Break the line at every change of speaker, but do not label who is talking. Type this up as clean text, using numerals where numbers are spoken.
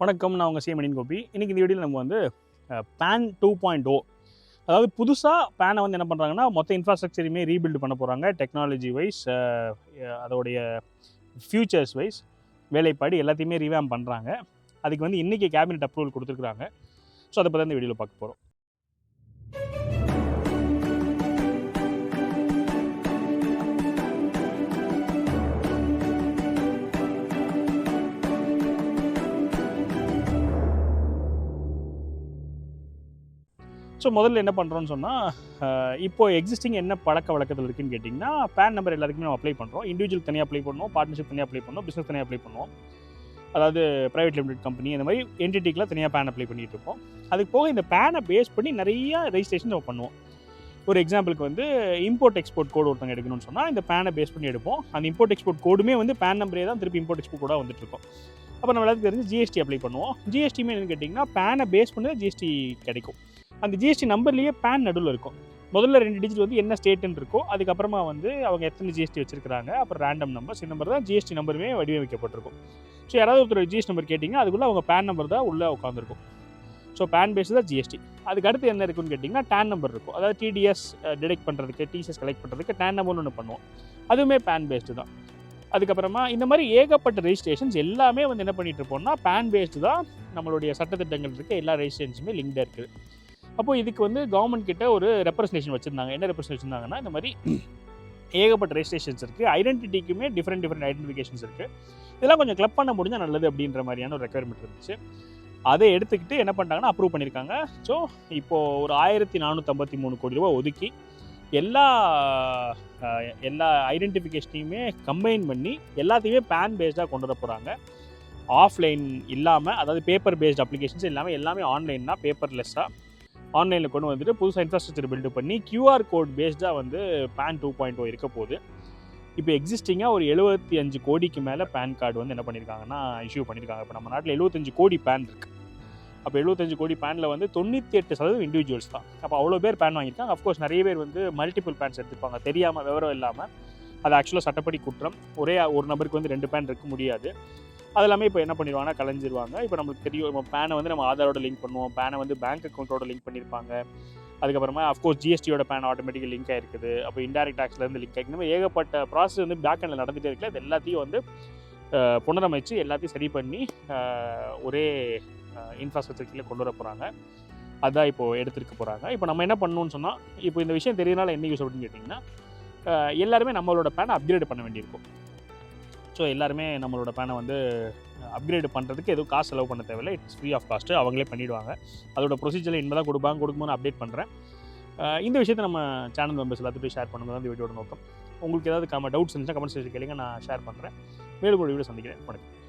வணக்கம், நான் உங்கள் சிஎம் கோபி. இன்றைக்கி இந்த வீடியோவில் நம்ம வந்து பேன் 2.0, அதாவது புதுசாக பேனை வந்து என்ன பண்ணுறாங்கன்னா மொத்த இன்ஃப்ராஸ்ட்ரக்சரையுமே ரீபில்டு பண்ண போகிறாங்க. டெக்னாலஜி வைஸ், அதோடைய ஃபியூச்சர்ஸ் வைஸ், வேலைப்பாடு எல்லாத்தையுமே ரீவேம் பண்ணுறாங்க. அதுக்கு வந்து இன்றைக்கி கேபினெட் அப்ரூவல் கொடுத்துருக்குறாங்க. ஸோ அதை பற்றி இந்த வீடியோவில் பார்க்க போகிறோம். ஸோ முதல்ல என்ன பண்ணுறோன்னு சொன்னால், இப்போ எக்ஸிஸ்டிங் என்ன பழக்க வழக்கத்தில் இருக்குதுன்னு கேட்டிங்கன்னா, பேன் நம்பர் எல்லாத்துக்குமே நம்ம அப்ளை பண்ணுறோம். இண்டிவிஜுவல் தனியாக அப்ளை பண்ணுவோம், பார்ட்னர்ஷிப் தனியாக அப்ளை பண்ணுவோம், பிஸ்னஸ் தனியாக அப்ளை பண்ணுவோம். அதாவது ப்ரைவேட் லிமிடெட் கம்பெனி இந்த மாதிரி என்டிட்டிக்கெலாம் தனியாக பேன் அப்ளை பண்ணிகிட்டு இருப்போம். அதுக்கு போக இந்த பேனை பேஸ் பண்ணி நிறையா ரெஜிஸ்ட்ரேஷன் நம்ம பண்ணுவோம். ஒரு எக்ஸாம்பிளுக்கு வந்து இம்போர்ட் எக்ஸ்போர்ட் கோடு ஒருத்தங்க எடுக்கணும்னு சொன்னால் இந்த பேனை பேஸ் பண்ணி எடுப்போம். அந்த இம்போர்ட் எக்ஸ்போர்ட் கோடுமே வந்து பேன் நம்பரே தான் திருப்பி இம்போர்ட் எக்ஸ்போர்ட் கோடாக வந்துட்டுருக்கோம். அப்போ நம்ம எல்லாத்துக்கும் தெரிஞ்சு ஜிஎஸ்டி அப்ளை பண்ணுவோம். ஜிஎஸ்டிமே என்னன்னு கேட்டிங்கன்னா, பேனை பேஸ் பண்ணி ஜிஎஸ்டி கிடைக்கும். அந்த ஜிஎஸ்டி நம்பர்லேயே பேன் நடுவில் இருக்கும். முதல்ல 2 டிஜிட் வந்து என்ன ஸ்டேட்டுன்னு இருக்கோ, அதுக்கப்புறமா வந்து அவங்க எத்தனை ஜிஎஸ்டி வச்சிருக்காங்க, அப்புறம் ரேண்டம் நம்பர்ஸ், இந்த நம்பர் தான் ஜிஎஸ்டி நம்பருமே வடிவமைக்கப்பட்டிருக்கும். ஸோ யாராவது ஒருத்தர் ஜிஎஸ்டி நம்பர் கேட்டிங்கன்னா அதுக்குள்ளே அவங்க பேன் நம்பர் தான் உள்ளே உட்காந்துருக்கும். ஸோ பேன் பேஸ்டு தான் ஜிஎஸ்டி. அதுக்கு அடுத்து என்ன இருக்குன்னு கேட்டிங்கன்னா டேன் நம்பர் இருக்கும். அதாவது டிடிஎஸ் டிடெக்ட் பண்ணுறதுக்கு, டிசிஎஸ் கலெக்ட் பண்ணுறதுக்கு டேன் நம்பர்னு ஒன்று பண்ணுவோம். அதுவுமே பேன் பேஸ்டு தான். அதுக்கப்புறமா இந்த மாதிரி ஏகப்பட்ட ரெஜிஸ்ட்ரேஷன்ஸ் எல்லாமே வந்து என்ன பண்ணிட்டு இருப்போம்னா பேன் பேஸ்டு தான். நம்மளுடைய சட்டத்திட்டங்கள் இருக்க எல்லா ரெஜிஸ்ட்ரேஷன்ஸுமே லிங்க்டாக இருக்குது. அப்போது இதுக்கு வந்து கவர்மெண்ட் கிட்ட ஒரு ரெப்ரஸன்டேஷன் வச்சுருந்தாங்க. என்ன ரெப்ரஸன்டேஷன் வச்சுருந்தாங்கன்னா, இந்த மாதிரி ஏகப்பட்ட ரெஜிஸ்ட்ரேஷன்ஸ் இருக்குது, ஐடென்டிட்டிக்குமே டிஃப்ரெண்ட் ஐடென்டிஃபிகேஷன்ஸ் இருக்குது, இதெல்லாம் கொஞ்சம் கிளப் பண்ண முடிஞ்சால் நல்லது அப்படின்ற மாதிரியான ஒரு ரெக்குயர்மெண்ட் இருந்துச்சு. அதை எடுத்துக்கிட்டு என்ன பண்ணிட்டாங்கன்னா அப்ரூவ் பண்ணியிருக்காங்க. ஸோ இப்போது ஒரு 1453 கோடி ரூபா ஒதுக்கி எல்லா ஐடென்டிஃபிகேஷனையுமே கம்பைன் பண்ணி எல்லாத்தையுமே பேன் பேஸ்டாக கொண்டு வர போகிறாங்க. ஆஃப்லைன் இல்லாமல், அதாவது பேப்பர் பேஸ்ட் அப்ளிகேஷன்ஸ் இல்லாமல் எல்லாமே ஆன்லைன் தான், பேப்பர்லெஸ்ஸாக ஆன்லைனில் கொண்டு வந்துட்டு புதுசாக இன்ஃப்ராஸ்ட்ரக்சர் பில்டு பண்ணி கியூஆர் கோட் பேஸ்டாக வந்து பேன் 2.0 இருக்க போகுது. இப்போ எக்ஸிஸ்டிங்காக ஒரு 75 கோடிக்கு மேலே பேன் கார்டு வந்து என்ன பண்ணியிருக்காங்கன்னா இஷ்யூ பண்ணியிருக்காங்க. இப்போ நம்ம நாட்டில் 75 கோடி பேன் இருக்குது. அப்போ 75 கோடி பேனில் வந்து 98% இண்டிவிஜுவல்ஸ் தான். அப்போ அவ்வளோ பேர் பேன் வாங்கியிருக்காங்க. அஃப்கோர்ஸ் நிறைய பேர் வந்து மல்டிபிள் பேன்ஸ் எடுத்துப்பாங்க, தெரியாமல், விவரம் இல்லாமல். அது ஆக்சுவலாக சட்டப்படி குற்றம். ஒரே ஒரு நபருக்கு வந்து 2 பேன் இருக்க முடியாது. அது எல்லாமே இப்போ என்ன பண்ணிடுவாங்கன்னா கலைஞ்சிருவாங்க. இப்போ நம்மளுக்கு தெரியும், நம்ம பேனை வந்து நம்ம ஆதாரோட லிங்க் பண்ணுவோம், பேனை வந்து பேங்க் அக்கௌண்ட்டோட லிங்க் பண்ணியிருப்பாங்க. அதுக்கப்புறமா அஃப்கோர்ஸ் ஜிஎஸ்டியோட பேன் ஆட்டோமேட்டிக்காக லிங்க் ஆகிருக்குது. அப்போ இன்டைரக்ட் டேக்ஸ்லேருந்து லிங்க் ஆகி இந்த மாதிரி ஏகப்பட்ட ப்ராசஸ் வந்து பேக் எண்டில் நடந்துகிட்டே இருக்குல்ல. இது எல்லாத்தையும் வந்து புனரமைச்சு எல்லாத்தையும் சரி பண்ணி ஒரே இன்ஃப்ராஸ்ட்ரக்சர் கீழே கொண்டு வர போகிறாங்க. அதுதான் இப்போது எடுத்துருக்க போகிறாங்க. இப்போ நம்ம என்ன பண்ணணும்னு சொன்னால், இப்போ இந்த விஷயம் தெரியறனால என்ன யூஸ் அப்படின்னு கேட்டிங்கன்னா, எல்லாருமே நம்மளோட பேனை அப்கிரேட் பண்ண வேண்டியிருக்கும். ஸோ எல்லாருமே நம்மளோட பேனை வந்து அப்கிரேட் பண்ணுறதுக்கு எதுவும் காசு செலவு பண்ண தேவையில்லை. இட்ஸ் ஃப்ரீ ஆஃப் காஸ்ட்டு, அவங்களே பண்ணிவிடுவாங்க. அதோட ப்ரொசீஜரில் இனிமேல் தான் கொடுக்கும்போது அப்டேட் பண்ணுறேன். இந்த விஷயத்தை நம்ம சேனல் மெம்பர்ஸ் எல்லாத்தையும் ஷேர் பண்ணும்போது தான் இந்த வீடியோட நோக்கம். உங்களுக்கு ஏதாவது டவுட்ஸ் இருந்துச்சுன்னா கமெண்ட் செக்ஷன் கேளுங்க, நான் ஷேர் பண்ணுறேன். மேலும் ஒரு வீடியோ சந்திக்கிறேன். வணக்கம்.